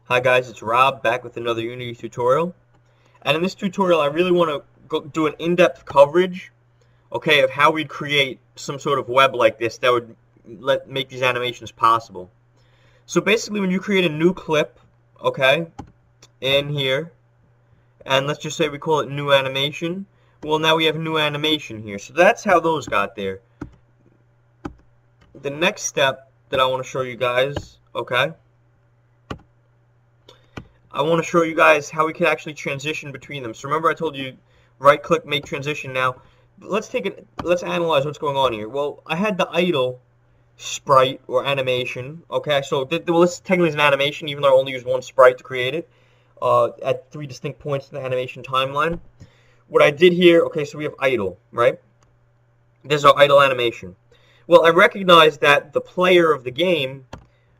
Hi guys, it's Rob back with another Unity tutorial. And in this tutorial I really want to do an in-depth coverage, okay, of how we'd create some sort of web like this that would make these animations possible. So basically when you create a new clip, okay, in here, and let's just say we call it new animation, well now we have new animation here. So that's how those got there. The next step that I want to show you guys, okay, I want to show you guys how we can actually transition between them. So remember I told you right click, make transition. Now let's analyze what's going on here. Well, I had the idle sprite or animation, okay, so well, this technically is an animation even though I only used one sprite to create it at 3 distinct points in the animation timeline. What I did here, okay, so we have idle, right? This is our idle animation. Well, I recognize that the player of the game,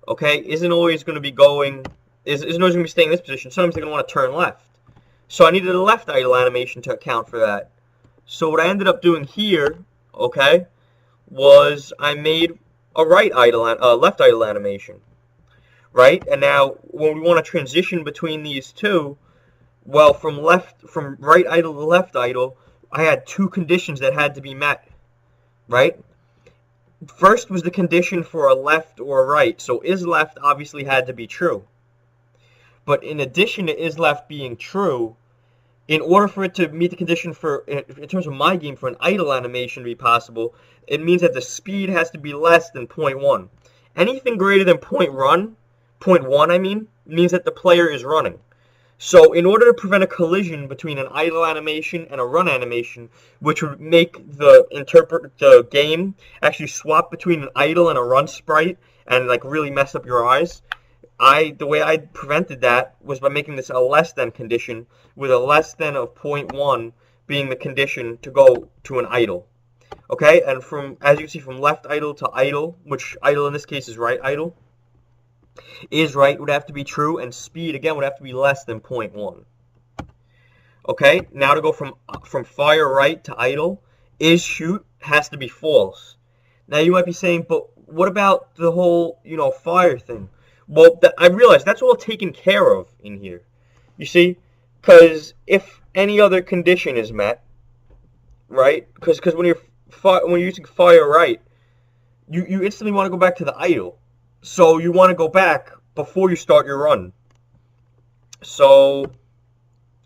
okay, isn't always going to be going isn't always going to be staying in this position. Sometimes they're going to want to turn left. So I needed a left idle animation to account for that. So what I ended up doing here, okay, was I made a left idle animation, right? And now when we want to transition between these two, well, from right idle to left idle, I had two conditions that had to be met, right? First was the condition for a left or a right. So is left obviously had to be true. But in addition to is left being true, in order for it to meet the condition for, in terms of my game, for an idle animation to be possible, it means that the speed has to be less than 0.1. Anything greater than 0.1, I mean, means that the player is running. So in order to prevent a collision between an idle animation and a run animation, which would make the game actually swap between an idle and a run sprite and like really mess up your eyes, the way I prevented that was by making this a less than condition, with a less than of 0.1 being the condition to go to an idle. Okay, and as you can see, from left idle to idle, which idle in this case is right idle, is right would have to be true, and speed again would have to be less than 0.1. Okay, now to go from fire right to idle, is shoot has to be false. Now you might be saying, but what about the whole, fire thing? Well, I realize that's all taken care of in here. You see, because if any other condition is met, right? Because when you're using fire right, you instantly want to go back to the idle. So you want to go back before you start your run. So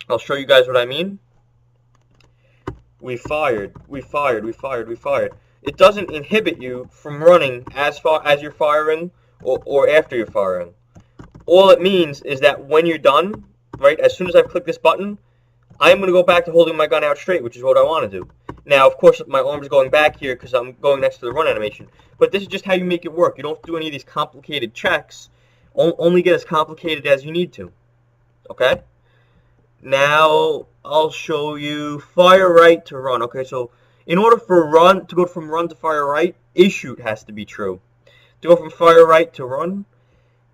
I'll show you guys what I mean. We fired. It doesn't inhibit you from running as far as you're firing or after you're firing. All it means is that when you're done, right, as soon as I've clicked this button, I'm going to go back to holding my gun out straight, which is what I want to do. Now, of course, my arm's going back here because I'm going next to the run animation. But this is just how you make it work. You don't do any of these complicated checks. Only get as complicated as you need to. Okay? Now, I'll show you fire right to run. Okay, so in order for run to go from run to fire right, is shoot has to be true. To go from fire right to run,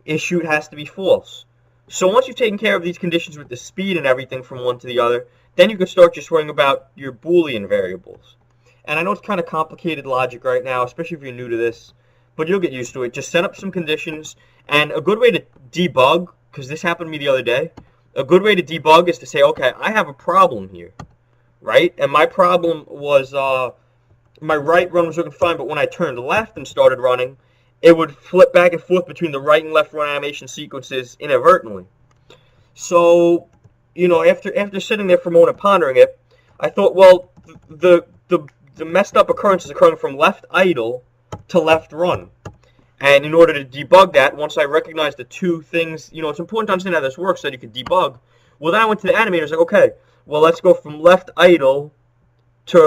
is shoot has to be false. So once you've taken care of these conditions with the speed and everything from one to the other, then you can start just worrying about your Boolean variables. And I know it's kind of complicated logic right now, especially if you're new to this, but you'll get used to it. Just set up some conditions, and a good way to debug, because this happened to me the other day, a good way to debug is to say, okay, I have a problem here, right? And my problem was my right run was looking fine, but when I turned left and started running, it would flip back and forth between the right and left run animation sequences inadvertently. So, after sitting there for a moment and pondering it, I thought, well, the messed up occurrence is occurring from left idle to left run. And in order to debug that, once I recognized the two things, it's important to understand how this works so that you can debug. Well, then I went to the animator and was like, okay, well, let's go from left idle to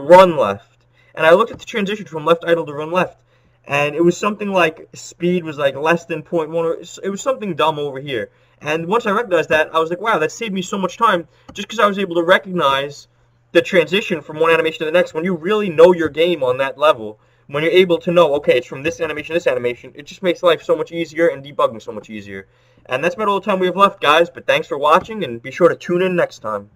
run left. And I looked at the transition from left idle to run left. And it was something like speed was like less than 0.1. It was something dumb over here. And once I recognized that, I was like, wow, that saved me so much time just because I was able to recognize the transition from one animation to the next. When you really know your game on that level, when you're able to know, okay, it's from this animation to this animation, it just makes life so much easier and debugging so much easier. And that's about all the time we have left, guys. But thanks for watching, and be sure to tune in next time.